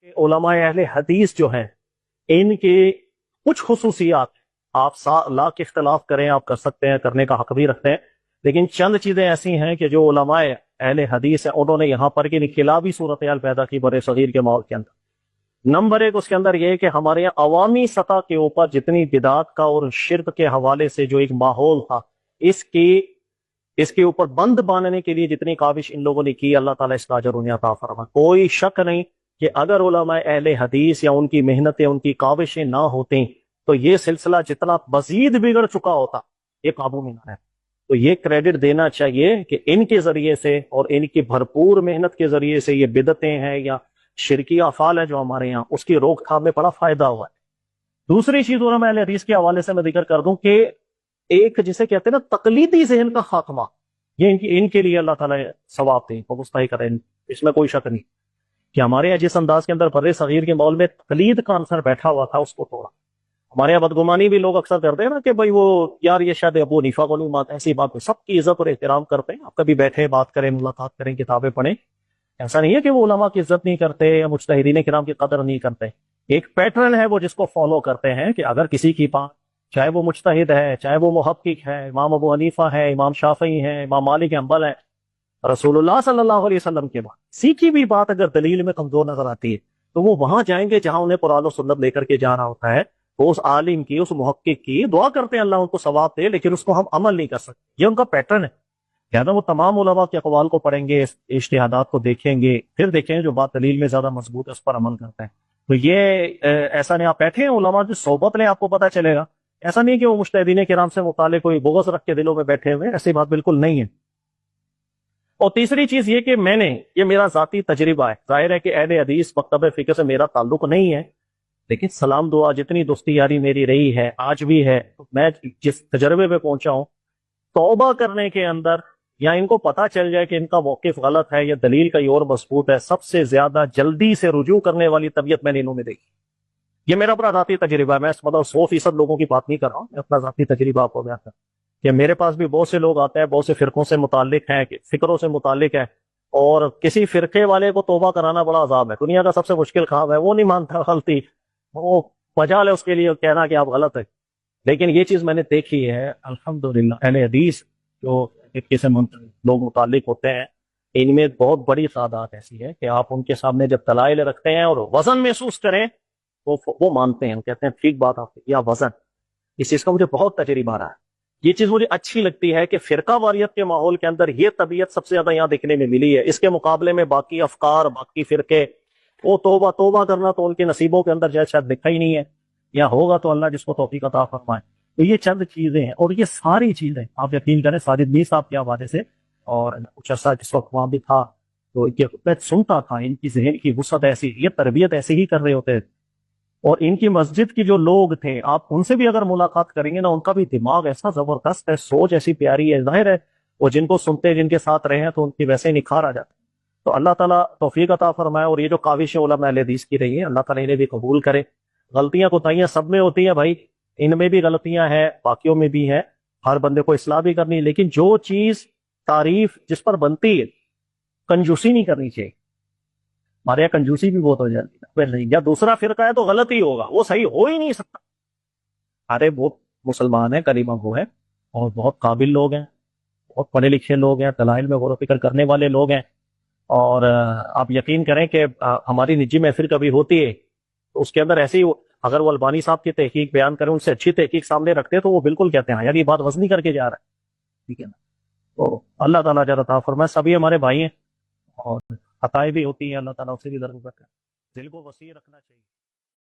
کہ علماء اہل حدیث جو ہیں ان کے کچھ خصوصیات آپ لاکھ اختلاف کریں، آپ کر سکتے ہیں، کرنے کا حق بھی رکھتے ہیں، لیکن چند چیزیں ایسی ہیں کہ جو علماء اہل حدیث ہیں انہوں نے یہاں پر کی انقلابی صورتحال پیدا کی بر صغیر کے ماحول کے اندر۔ نمبر ایک اس کے اندر یہ ہے کہ ہمارے یہاں عوامی سطح کے اوپر جتنی بدعات کا اور شرک کے حوالے سے جو ایک ماحول تھا، اس کے اوپر بند باندھنے کے لیے جتنی کاوش ان لوگوں نے کی، اللہ تعالیٰ اس کا اجر انہیں عطا فرمائے۔ کوئی شک نہیں کہ اگر علماء اہل حدیث یا ان کی محنتیں، ان کی کاوشیں نہ ہوتیں تو یہ سلسلہ جتنا مزید بگڑ چکا ہوتا، یہ قابو میں نہ ہے۔ تو یہ کریڈٹ دینا چاہیے کہ ان کے ذریعے سے اور ان کی بھرپور محنت کے ذریعے سے یہ بدعتیں ہیں یا شرکی افعال ہے جو ہمارے یہاں، اس کی روک تھام میں بڑا فائدہ ہوا ہے۔ دوسری چیز علماء اہل حدیث کے حوالے سے میں ذکر کر دوں کہ ایک جسے کہتے ہیں نا تقلیدی ذہن کا خاتمہ، یہ ان کے لیے اللہ تعالیٰ ثواب دے، مستحق کرے، اس میں کوئی شک نہیں کہ ہمارے یہاں جس انداز کے اندر بر صغیر کے ماحول میں تقلید کا عنصر بیٹھا ہوا تھا اس کو توڑا۔ ہمارے یہاں بدگمانی بھی لوگ اکثر کرتے ہیں نا کہ بھائی وہ یار یہ شاید ابو حنیفہ کو نہیں مانتے، ایسی بات نہیں، سب کی عزت اور احترام کرتے ہیں۔ آپ کبھی بیٹھے بات کریں، ملاقات کریں، کتابیں پڑھیں، ایسا نہیں ہے کہ وہ علماء کی عزت نہیں کرتے یا مجتہدین کرام کی قدر نہیں کرتے۔ ایک پیٹرن ہے وہ جس کو فالو کرتے ہیں کہ اگر کسی کی بات، چاہے وہ مجتہد ہے، چاہے وہ محقق ہے، امام ابو حنیفہ ہے، امام شافعی ہے، امام مالک حنبل ہے، رسول اللہ صلی اللہ علیہ وسلم کے بعد سیکھی بھی بات اگر دلیل میں کمزور نظر آتی ہے تو وہ وہاں جائیں گے جہاں انہیں قرآن و سنت لے کر کے جانا ہوتا ہے۔ تو اس عالم کی، اس محقق کی دعا کرتے ہیں اللہ ان کو ثواب دے، لیکن اس کو ہم عمل نہیں کر سکتے، یہ ان کا پیٹرن ہے۔ لہٰذا وہ تمام علماء کے اقوال کو پڑھیں گے، اجتہادات کو دیکھیں گے، پھر دیکھیں جو بات دلیل میں زیادہ مضبوط ہے اس پر عمل کرتے ہیں۔ تو یہ ایسا نہیں آپ بیٹھے ہیں علماء کی صحبت لیں، آپ کو پتہ چلے گا۔ ایسا نہیں کہ وہ مجتہدین کرام سے متعلق کوئی بغض رکھ کے دلوں میں بیٹھے ہوئے، ایسی بات بالکل نہیں ہے۔ اور تیسری چیز یہ کہ یہ میرا ذاتی تجربہ ہے، ظاہر ہے کہ اہل حدیث مکتب فقہ سے میرا تعلق نہیں ہے، لیکن سلام دعا جتنی دوستی یاری میری رہی ہے، آج بھی ہے، میں جس تجربے پہ پہنچا ہوں، توبہ کرنے کے اندر یا ان کو پتا چل جائے کہ ان کا موقف غلط ہے یا دلیل کا اور مضبوط ہے، سب سے زیادہ جلدی سے رجوع کرنے والی طبیعت میں نے انہوں میں دیکھی۔ یہ میرا اپنا ذاتی تجربہ ہے، میں مطلب 100% لوگوں کی بات نہیں کر رہا ہوں، میں اپنا ذاتی تجربہ آپ کو بیان کر رہا ہوں کہ میرے پاس بھی بہت سے لوگ آتے ہیں، بہت سے فرقوں سے متعلق ہیں، فکروں سے متعلق ہیں، اور کسی فرقے والے کو توبہ کرانا بڑا عذاب ہے، دنیا کا سب سے مشکل کام ہے۔ وہ نہیں مانتا غلطی، وہ مجال ہے اس کے لیے کہنا کہ آپ غلط ہے، لیکن یہ چیز میں نے دیکھی ہے الحمدللہ اہل حدیث جو فرقے سے لوگ متعلق ہوتے ہیں، ان میں بہت بڑی تعداد ایسی ہے کہ آپ ان کے سامنے جب دلائل رکھتے ہیں اور وزن محسوس کریں تو وہ مانتے ہیں، کہتے ہیں ٹھیک بات آپ یا وزن۔ اس چیز کا مجھے بہت تجربہ رہا ہے، یہ چیز مجھے اچھی لگتی ہے کہ فرقہ واریت کے ماحول کے اندر یہ طبیعت سب سے زیادہ یہاں دیکھنے میں ملی ہے۔ اس کے مقابلے میں باقی افکار، باقی فرقے، وہ توبہ کرنا تو ان کے نصیبوں کے اندر شاید لکھا ہی نہیں ہے، یا ہوگا تو اللہ جس کو توفیق عطا فرمائے۔ تو یہ چند چیزیں ہیں، اور یہ ساری چیزیں آپ یقین کریں ساجد میر صاحب کے حوالے سے، اور کچھ عرصہ جس وقت وہاں بھی تھا تو میں سنتا تھا، ان کی ذہن کی وسعت ایسی، یہ تربیت ایسے ہی کر رہے ہوتے تھے۔ اور ان کی مسجد کی جو لوگ تھے، آپ ان سے بھی اگر ملاقات کریں گے نا، ان کا بھی دماغ ایسا زبردست ہے، سوچ ایسی پیاری ہے، ظاہر ہے وہ جن کو سنتے، جن کے ساتھ رہے ہیں تو ان کی ویسے ہی نکھار آ جاتا ہے۔ تو اللہ تعالیٰ توفیق عطا فرمائے، اور یہ جو کاوشیں علماء اہل حدیث کی رہی ہیں اللہ تعالیٰ انہیں بھی قبول کرے۔ غلطیاں کوتاہیاں سب میں ہوتی ہیں بھائی، ان میں بھی غلطیاں ہیں، باقیوں میں بھی ہیں، ہر بندے کو اصلاح بھی کرنی ہے، لیکن جو چیز تعریف جس پر بنتی ہے، کنجوسی نہیں کرنی چاہیے۔ ہمارے یہاں کنجوسی بھی بہت ہو جاتی ہے، یا دوسرا فرقہ ہے تو غلط ہی ہوگا، وہ صحیح ہو ہی نہیں سکتا۔ ارے وہ مسلمان ہیں، کلمہ گو ہیں، اور بہت قابل لوگ ہیں، بہت پڑھے لکھے لوگ ہیں، دلائل میں غور و فکر کرنے والے لوگ ہیں، اور آپ یقین کریں کہ ہماری نجی محفل کبھی ہوتی ہے تو اس کے اندر ایسے ہی اگر وہ البانی صاحب کی تحقیق بیان کریں، ان سے اچھی تحقیق سامنے رکھتے تو وہ بالکل کہتے ہیں یار یہ بات وزنی کر کے جا رہا ہے، ٹھیک ہے نا۔ تو اللہ تعالیٰ جل عطا فرمائے، سبھی ہمارے بھائی ہیں، اور خطائیں بھی ہوتی ہیں، اللہ تعالیٰ اسے بھی درگزر کرے، دل کو وسیع رکھنا چاہیے۔